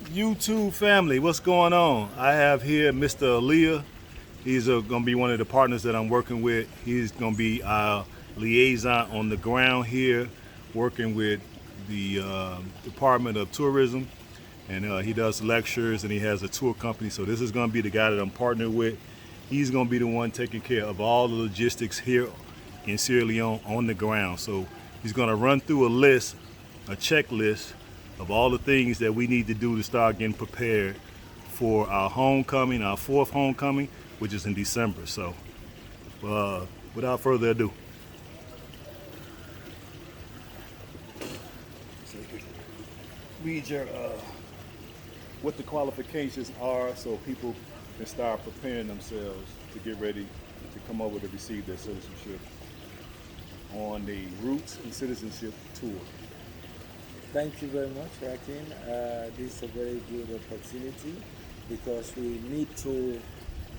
YouTube family, what's going on? I have here Mr. Alieya. He's going to be one of the partners that I'm working with. He's going to be our liaison on the ground here, working with the Department of Tourism. And he does lectures and he has a tour company. So this is going to be the guy that I'm partnered with. He's going to be the one taking care of all the logistics here in Sierra Leone on the ground. So he's going to run through a checklist of all the things that we need to do to start getting prepared for our homecoming, our fourth homecoming, which is in December. So without further ado. So read your what the qualifications are so people can start preparing themselves to get ready to come over to receive their citizenship on the Roots and Citizenship Tour. Thank you very much, Rakin. This is a very good opportunity because we need to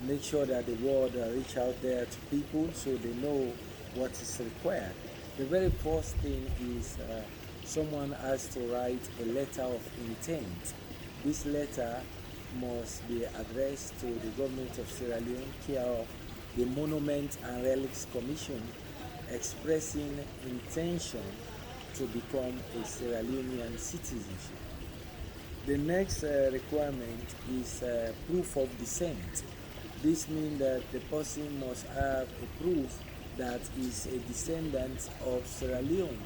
make sure that the word reach out there to people so they know what is required. The very first thing is someone has to write a letter of intent. This letter must be addressed to the government of Sierra Leone, care of the Monument and Relics Commission, expressing intention to become a Sierra Leonean citizenship. The next requirement is proof of descent. This means that the person must have a proof that is a descendant of Sierra Leone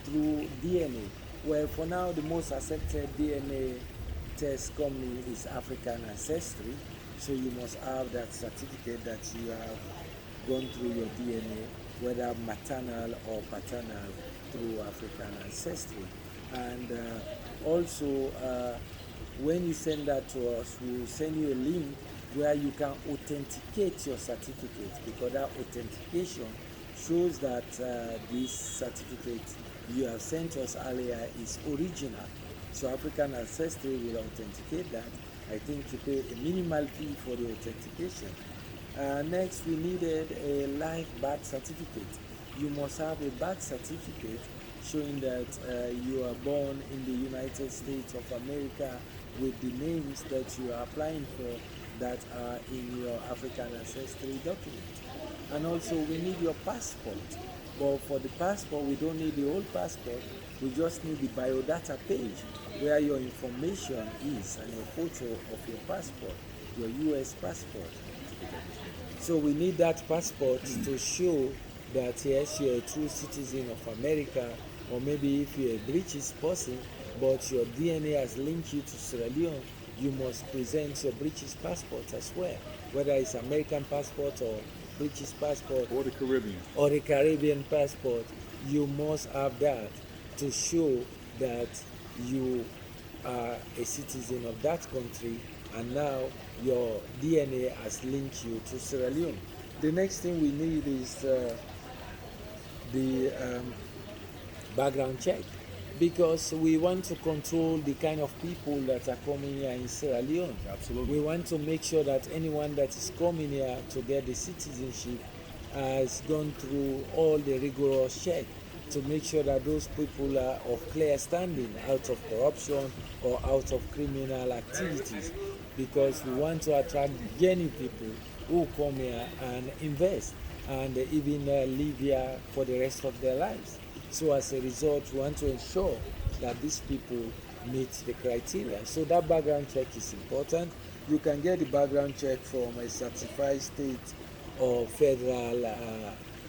through DNA. Well, for now, the most accepted DNA test company is African Ancestry, so you must have that certificate that you have gone through your DNA, whether maternal or paternal, through African Ancestry. And also, when you send that to us, we will send you a link where you can authenticate your certificate, because that authentication shows that this certificate you have sent us earlier is original. So African Ancestry will authenticate that. I think you pay a minimal fee for the authentication. Next, we needed a live birth certificate. You must have a birth certificate showing that you are born in the United States of America with the names that you are applying for that are in your African Ancestry document. And also, we need your passport. But for the passport, we don't need the old passport. We just need the biodata page where your information is and your photo of your passport, your US passport. So we need that passport to show that yes, you're a true citizen of America, or maybe if you're a British person, but your DNA has linked you to Sierra Leone, you must present your British passport as well, whether it's American passport or British passport Or the Caribbean. or a Caribbean passport. You must have that to show that you are a citizen of that country and now your DNA has linked you to Sierra Leone. The next thing we need is the background check, because we want to control the kind of people that are coming here in Sierra Leone. Absolutely. We want to make sure that anyone that is coming here to get the citizenship has gone through all the rigorous checks to make sure that those people are of clear standing, out of corruption or out of criminal activities, because we want to attract genuine people who come here and invest and even live here for the rest of their lives. So as a result, we want to ensure that these people meet the criteria. So that background check is important. You can get the background check from a certified state or federal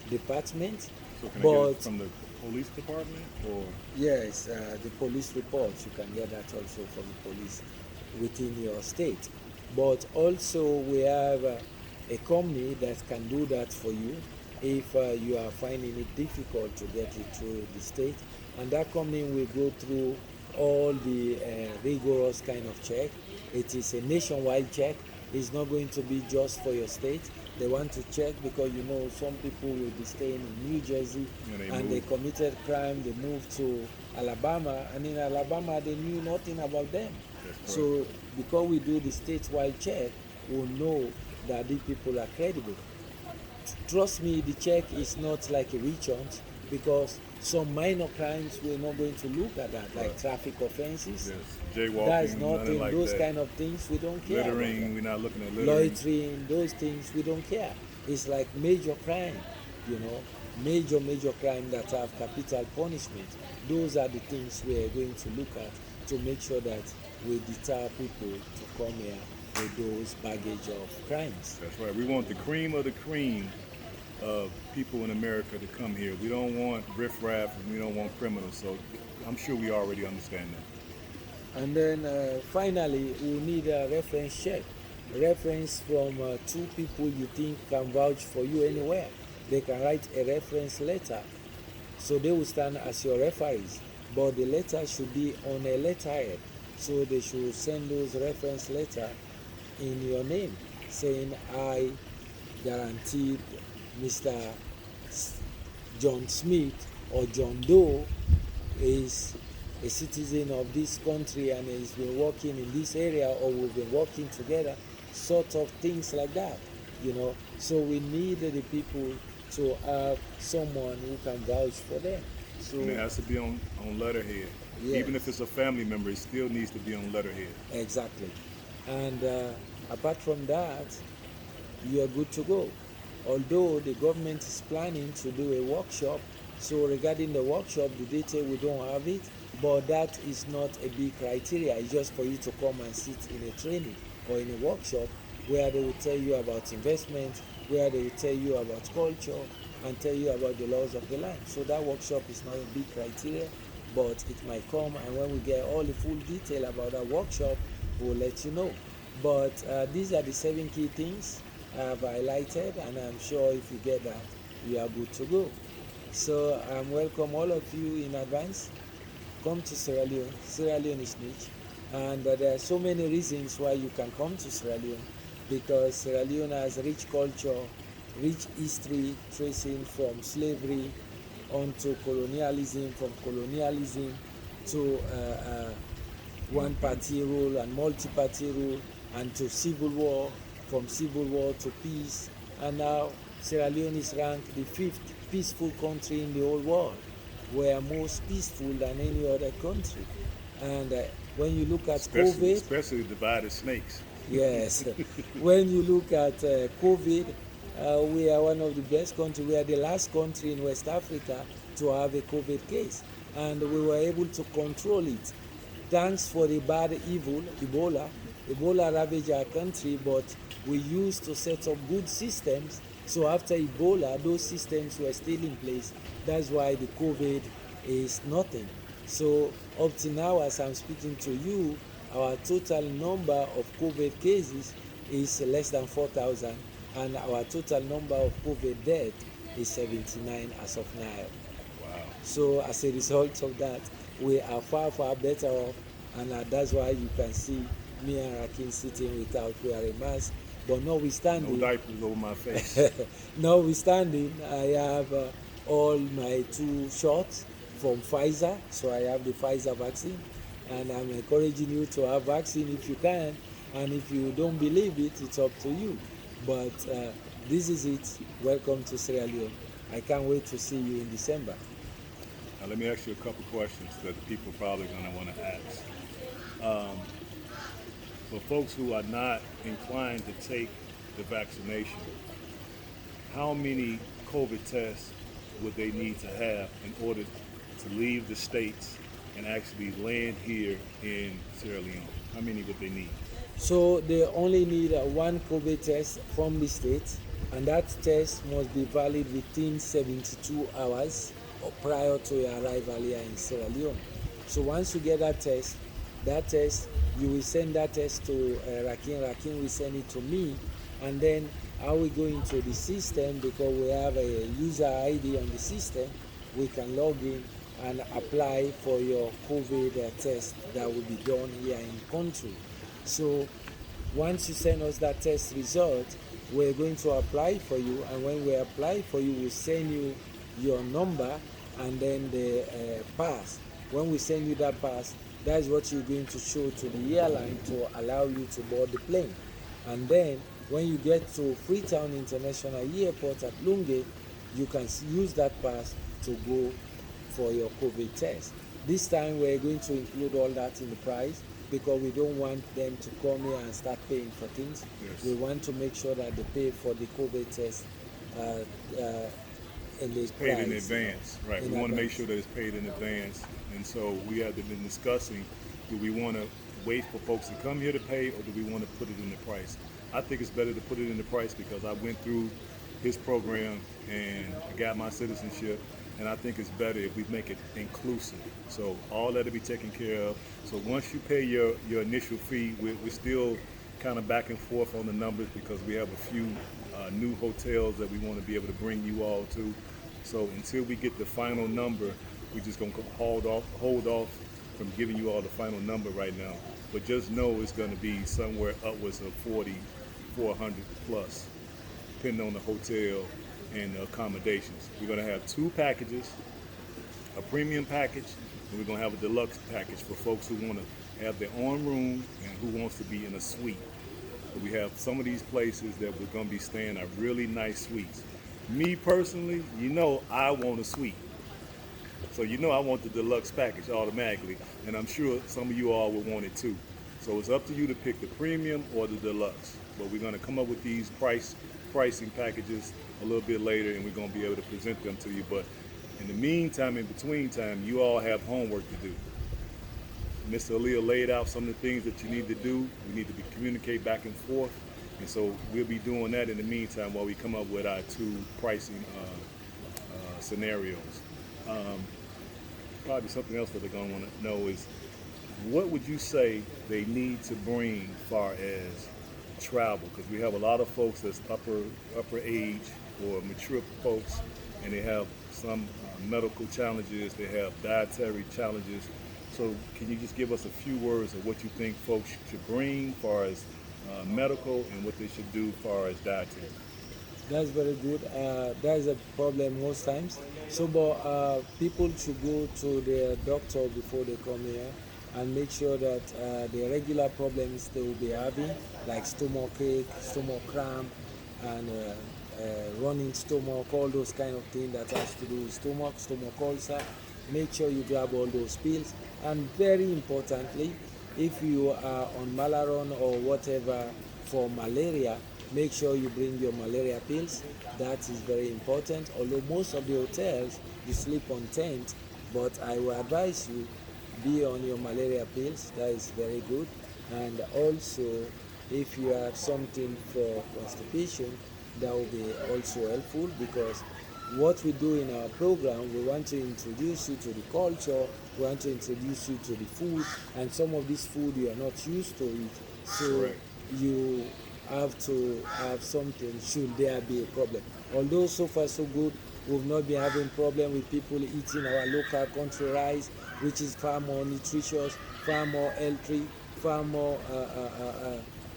department. So can I get it from the police department or? Yes, the police reports, you can get that also from the police within your state. But also we have a company that can do that for you if you are finding it difficult to get it through the state. And that company will go through all the rigorous kind of check. It is a nationwide check. It's not going to be just for your state. They want to check because you know some people will be staying in New Jersey and they committed crime, they moved to Alabama, and in Alabama they knew nothing about them. So because we do the statewide check, we'll know that these people are credible. Trust me, the check is not like a witch hunt. because some minor crimes we're not going to look at that, like traffic offenses. Yes, jaywalking, That's nothing nothing. like Those that. kind of things we don't care. Littering, we're not looking at littering. Loitering, those things we don't care. It's like major crime, major crime that have capital punishment. Those are the things we are going to look at to make sure that we deter people to come here with those baggage of crimes. That's right. We want the cream of the cream of people in America to come here. We don't want riffraff and we don't want criminals. So I'm sure we already understand that. And then finally, we need a reference check. Reference from two people you think can vouch for you anywhere. They can write a reference letter. So they will stand as your referees. But the letter should be on a letterhead. So they should send those reference letter in your name, saying, I guaranteed Mr. John Smith or John Doe is a citizen of this country and he's been working in this area, or we've been working together, sort of things like that, So we need the people to have someone who can vouch for them. So And it has to be on letterhead. Yes. Even if it's a family member, it still needs to be on letterhead. Exactly. And apart from that, you are good to go. Although the government is planning to do a workshop, so regarding the workshop, the detail we don't have it, but that is not a big criteria. It's just for you to come and sit in a training or in a workshop where they will tell you about investment, where they will tell you about culture, and tell you about the laws of the land. So that workshop is not a big criteria, but it might come, and when we get all the full detail about that workshop, we'll let you know. But these are the 7 key things I have highlighted, and I'm sure if you get that, you are good to go. So I welcome all of you in advance. Come to Sierra Leone. Sierra Leone is niche, and there are so many reasons why you can come to Sierra Leone, because Sierra Leone has rich culture, rich history tracing from slavery onto colonialism, from colonialism to one-party rule and multi-party rule, and to civil war, from civil war to peace. And now Sierra Leone is ranked the 5th peaceful country in the whole world. We are most peaceful than any other country. And when you look at COVID, especially divided snakes. yes, when you look at COVID, we are one of the best countries. We are the last country in West Africa to have a COVID case, and we were able to control it. Thanks for the bad evil, Ebola. Ebola ravaged our country, but we used to set up good systems. So after Ebola, those systems were still in place. That's why the COVID is nothing. So up to now, as I'm speaking to you, our total number of COVID cases is less than 4,000, and our total number of COVID deaths is 79 as of now. Wow. So as a result of that, we are far, far better off, and that's why you can see me and Rakim sitting without wearing mask. But notwithstanding, No diapers over my face. notwithstanding, I have all my 2 shots from Pfizer, so I have the Pfizer vaccine, and I'm encouraging you to have vaccine if you can, and if you don't believe it, it's up to you. But this is it. Welcome to Sierra Leone. I can't wait to see you in December. Now let me ask you a couple questions that the people probably going to want to ask. For folks who are not inclined to take the vaccination, how many COVID tests would they need to have in order to leave the States and actually land here in Sierra Leone? How many would they need? So they only need 1 COVID test from the state, and that test must be valid within 72 hours or prior to your arrival here in Sierra Leone. So once you get that test, you will send that test to Rakim. Rakim will send it to me, and then I will go into the system, because we have a user ID on the system. We can log in and apply for your COVID test that will be done here in country. So once you send us that test result, we're going to apply for you, and when we apply for you, we'll send you your number and then the pass. When we send you that pass, that's what you're going to show to the airline to allow you to board the plane. And then when you get to Freetown International Airport at Lunge, you can use that pass to go for your COVID test. This time we're going to include all that in the price because we don't want them to come here and start paying for things. Yes. We want to make sure that they pay for the COVID test in the It's paid in price, advance, right? in We want to make advance. sure that it's paid in advance, and so we have been discussing: do we want to wait for folks to come here to pay, or do we want to put it in the price? I think it's better to put it in the price because I went through his program and I got my citizenship, and I think it's better if we make it inclusive. So all that'll be taken care of. So once you pay your initial fee, we're still kind of back and forth on the numbers because we have a few new hotels that we want to be able to bring you all to. So until we get the final number, we're just gonna hold off from giving you all the final number right now. But just know it's gonna be somewhere upwards of 400 plus, depending on the hotel and the accommodations. We're gonna have two packages, a premium package, and we're gonna have a deluxe package for folks who wanna have their own room and who wants to be in a suite. We have some of these places that we're gonna be staying at really nice suites. Me personally, I want a suite. So I want the deluxe package automatically, and I'm sure some of you all will want it too. So it's up to you to pick the premium or the deluxe. But we're gonna come up with these pricing packages a little bit later, and we're gonna be able to present them to you. But in the meantime, in between time, you all have homework to do. Mr. Alieya laid out some of the things that you need to do. We need to communicate back and forth. And so we'll be doing that in the meantime while we come up with our two pricing scenarios. Probably something else that they're going to want to know is what would you say they need to bring as far as travel? Because we have a lot of folks that's upper age or mature folks, and they have some medical challenges, they have dietary challenges. So can you just give us a few words of what you think folks should bring as far as medical and what they should do as far as dietary? That's very good. That is a problem most times. So, but people should go to their doctor before they come here and make sure that the regular problems they will be having, like stomach ache, stomach cramp, and running stomach, all those kind of things that has to do with stomach ulcer. Make sure you grab all those pills. And very importantly, if you are on Malaron or whatever for malaria, make sure you bring your malaria pills. That is very important. Although most of the hotels, you sleep on tent, but I will advise you be on your malaria pills. That is very good. And also, if you have something for constipation, that will be also helpful because what we do in our program, we want to introduce you to the culture, we want to introduce you to the food, and some of this food you are not used to it. So Correct. you have to have something should there be a problem. Although so far so good, we've not been having problem with people eating our local country rice, which is far more nutritious, far more healthy, far more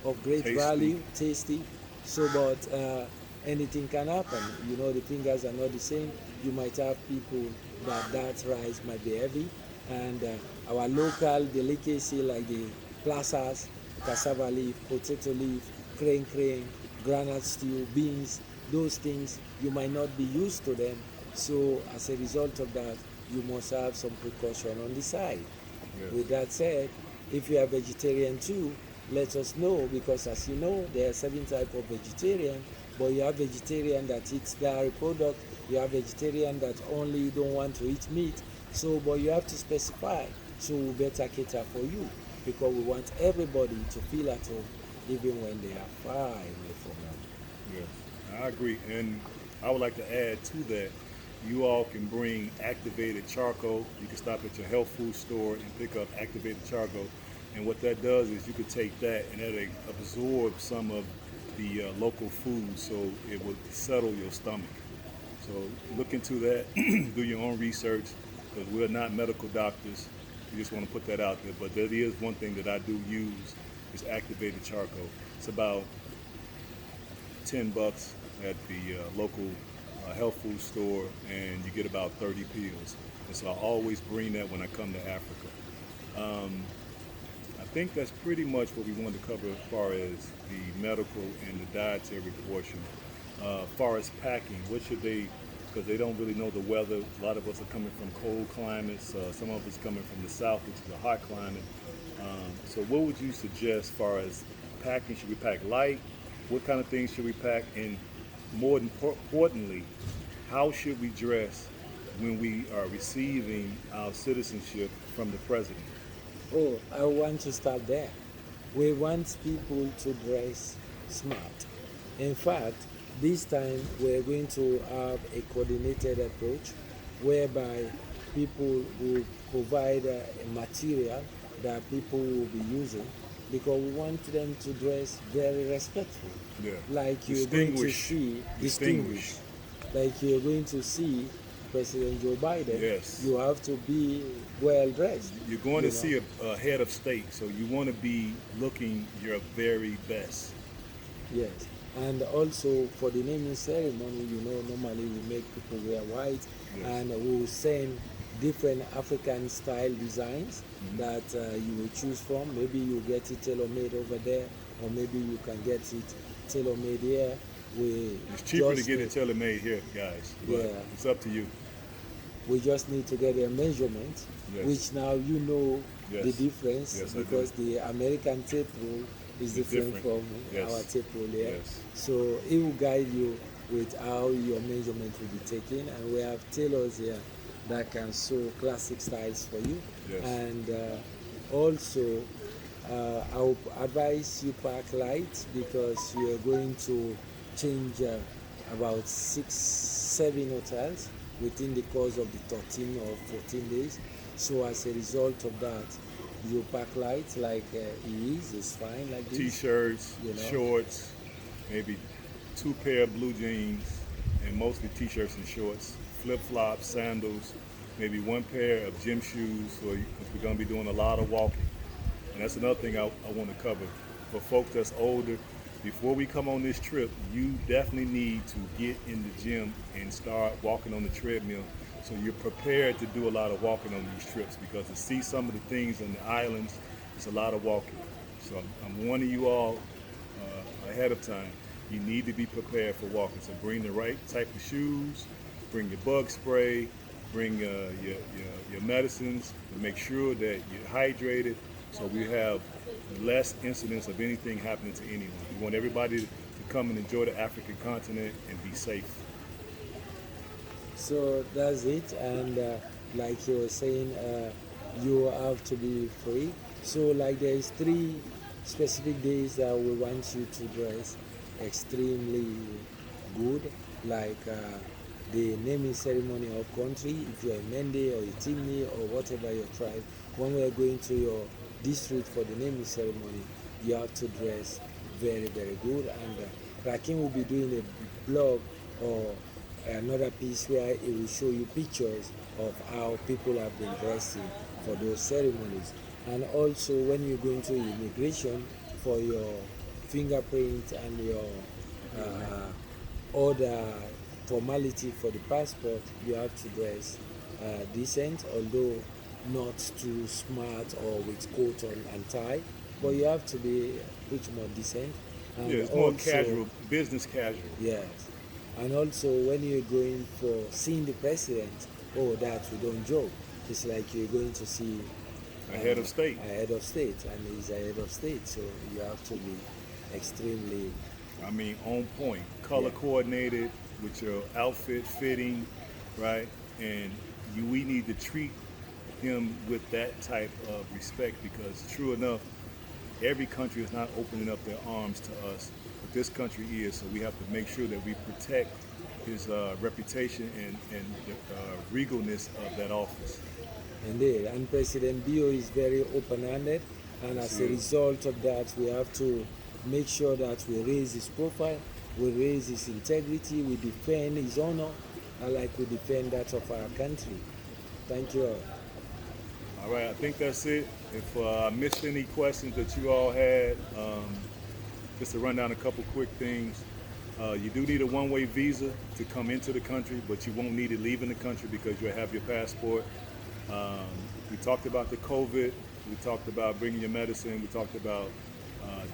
of great Tasty. value, tasty. So, but anything can happen. The fingers are not the same. You might have people that rice might be heavy, and our local delicacy like the plazas, cassava leaf, potato leaf, crane, granite stew, beans, those things you might not be used to them. So as a result of that, you must have some precaution on the side. Yes. With that said, if you are vegetarian too, let us know because as you know, there are 7 types of vegetarian, but you have vegetarian that eats dairy product, you have vegetarian that only don't want to eat meat. So, but you have to specify. So we better cater for you because we want everybody to feel at home even when they are far away from home. Yes, I agree. And I would like to add to that, you all can bring activated charcoal. You can stop at your health food store and pick up activated charcoal. And what that does is you can take that and that'll absorb some of the local food so it will settle your stomach. So look into that, do your own research because we're not medical doctors. We just want to put that out there. But that is one thing that I do use is activated charcoal. It's about $10 at the local health food store, and you get about 30 pills. And so I always bring that when I come to Africa. I think that's pretty much what we wanted to cover as far as the medical and the dietary portion. As far as packing, what should they because they don't really know the weather. A lot of us are coming from cold climates. Some of us coming from the south, which is a hot climate. So what would you suggest as far as packing? Should we pack light? What kind of things should we pack? And more importantly, how should we dress when we are receiving our citizenship from the president? Oh, I want to start there. We want people to dress smart. In fact, this time we're going to have a coordinated approach whereby people will provide a material that people will be using, because we want them to dress very respectful. Yeah. Like you're going to see distinguished. Like you're going to see President Joe Biden. Yes. You have to be well dressed. You're going to see a head of state, so you want to be looking your very best. Yes. And also for the naming ceremony, normally we make people wear white, Yes. and we will send different African style designs that you will choose from. Maybe you get it tailor-made over there, or maybe you can get it tailor-made here. It's cheaper to get it tailor-made here, guys. But Yeah. it's up to you. We just need to get a measurement, Yes. which now you know Yes. the difference, Yes, I do. because the American tape rule is It's different different. from Yes. our tape rule here. Yes. So it will guide you with how your measurement will be taken, and we have tailors here that can sew classic styles for you. Yes. And also, I would advise you pack light, because you are going to change about 6-7 hotels within the course of the 13 or 14 days. So as a result of that, you pack light like it's fine like this. T-shirts, You know? shorts, maybe 2 pair of blue jeans, and mostly T-shirts and shorts, flip-flops, sandals, maybe 1 pair of gym shoes, because we're going to be doing a lot of walking. And that's another thing I want to cover. For folks that's older, before we come on this trip, you definitely need to get in the gym and start walking on the treadmill, so you're prepared to do a lot of walking on these trips, because to see some of the things on the islands, it's a lot of walking. So I'm warning you all ahead of time. You need to be prepared for walking. So bring the right type of shoes, bring your bug spray, bring your medicines to make sure that you're hydrated, so we have less incidents of anything happening to anyone. We want everybody to come and enjoy the African continent and be safe. So that's it. And like you were saying, you have to be free. So like there is 3 specific days that we want you to dress extremely good, like the naming ceremony of country, if you're a Mende or a Timni or whatever your tribe. When we're going to your district for the naming ceremony, you have to dress very, very good. And Rakim will be doing a blog or another piece where it will show you pictures of how people have been dressing for those ceremonies. And also when you're going to immigration for your fingerprint and your other formality for the passport, you have to dress decent, although not too smart or with coat on and tie, but you have to be much more decent. And Yeah, it's more casual, business casual. Yes. And also when you're going for seeing the president, that we don't joke. It's like you're going to see A head of state. a head of state, and he's a head of state, so you have to be extremely On point, color Yeah. coordinated with your outfit fitting, right? And we need to treat him with that type of respect, because true enough, every country is not opening up their arms to us, but this country is, so we have to make sure that we protect his reputation and the regalness of that office. Indeed, and President Bio is very open-handed, and as a result of that, we have to make sure that we raise his profile, we raise his integrity, we defend his honor, like we defend that of our country. Thank you all. All right, I think that's it. If I missed any questions that you all had, just to run down a couple quick things. You do need a one-way visa to come into the country, but you won't need it leaving the country because you'll have your passport. We talked about the COVID. We talked about bringing your medicine. We talked about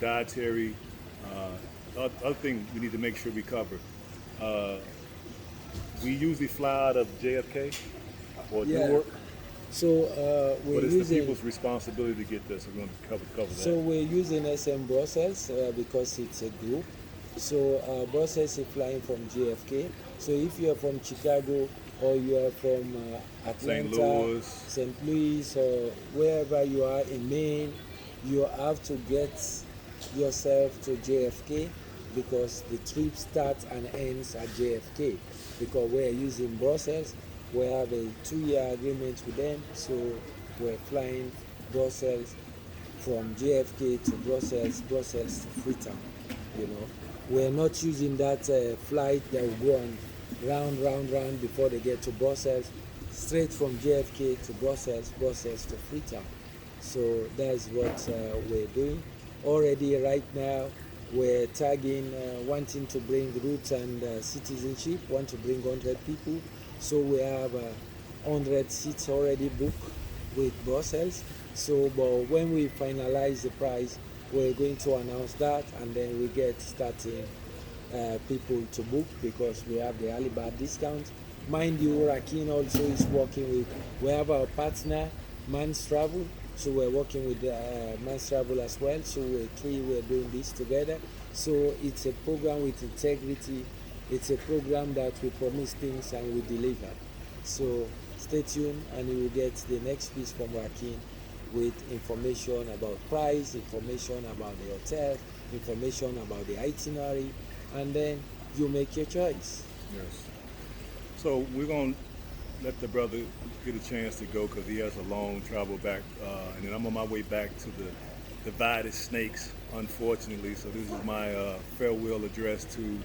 dietary. Other thing we need to make sure we cover. we usually fly out of JFK or Yeah. Newark, So but we're it's the using. people's responsibility to get this. We're going to cover So that. we're using H.A.M Brussels because it's a group. So Brussels is flying from JFK. So if you are from Chicago or you are from St. Atlanta, Louis. St. Louis, or wherever you are in Maine, you have to get yourself to JFK because the trip starts and ends at JFK. Because we're using Brussels, we have a 2-year agreement with them, so we're flying Brussels from JFK to Brussels, Brussels to Freetown. You know, we're not using that flight that will go on round before they get to Brussels. Straight from JFK to Brussels, Brussels to Freetown. So that's what we're doing. Already right now, we're tagging, wanting to bring roots and citizenship, want to bring 100 people. So we have 100 seats already booked with Brussels. So, but when we finalize the price, we're going to announce that, and then we get starting people to book because we have the Alieya discount. Mind you, Rakin also is working with. We have our partner, Man's Travel, so we're working with Man's Travel as well. So we're doing this together. So it's a program with integrity. It's a program that we promise things and we deliver. So stay tuned, and you will get the next piece from Rakin with information about price, information about the hotel, information about the itinerary, and then you make your choice. Yes. So we're going to let the brother get a chance to go because he has a long travel back. And then I'm on my way back to the Divided Snakes, unfortunately. So this is my farewell address to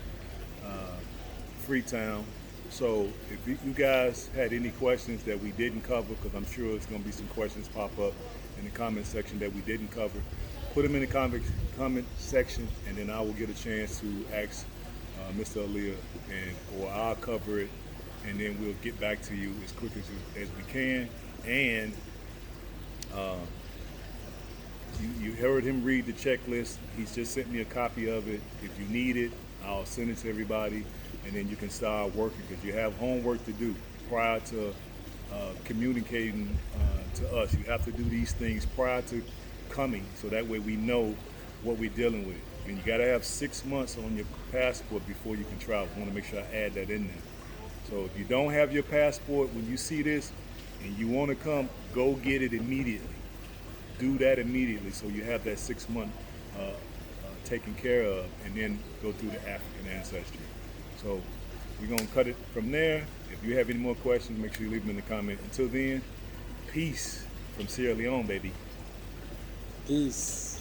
Freetown. So if you guys had any questions that we didn't cover, because I'm sure it's going to be some questions pop up in the comment section that we didn't cover, put them in the comment section, and then I will get a chance to ask Mr. Alieya, or I'll cover it, and then we'll get back to you as quick as we can. And you heard him read the checklist. He's just sent me a copy of it. If you need it, I'll send it to everybody, and then you can start working because you have homework to do prior to communicating to us. You have to do these things prior to coming, so that way we know what we're dealing with. And you got to have 6 months on your passport before you can travel. I want to make sure I add that in there. So if you don't have your passport, when you see this and you want to come, go get it immediately. Do that immediately so you have that 6 month taken care of, and then go through the African ancestry. So we're going to cut it from there. If you have any more questions, make sure you leave them in the comment. Until then, peace from Sierra Leone, baby. Peace.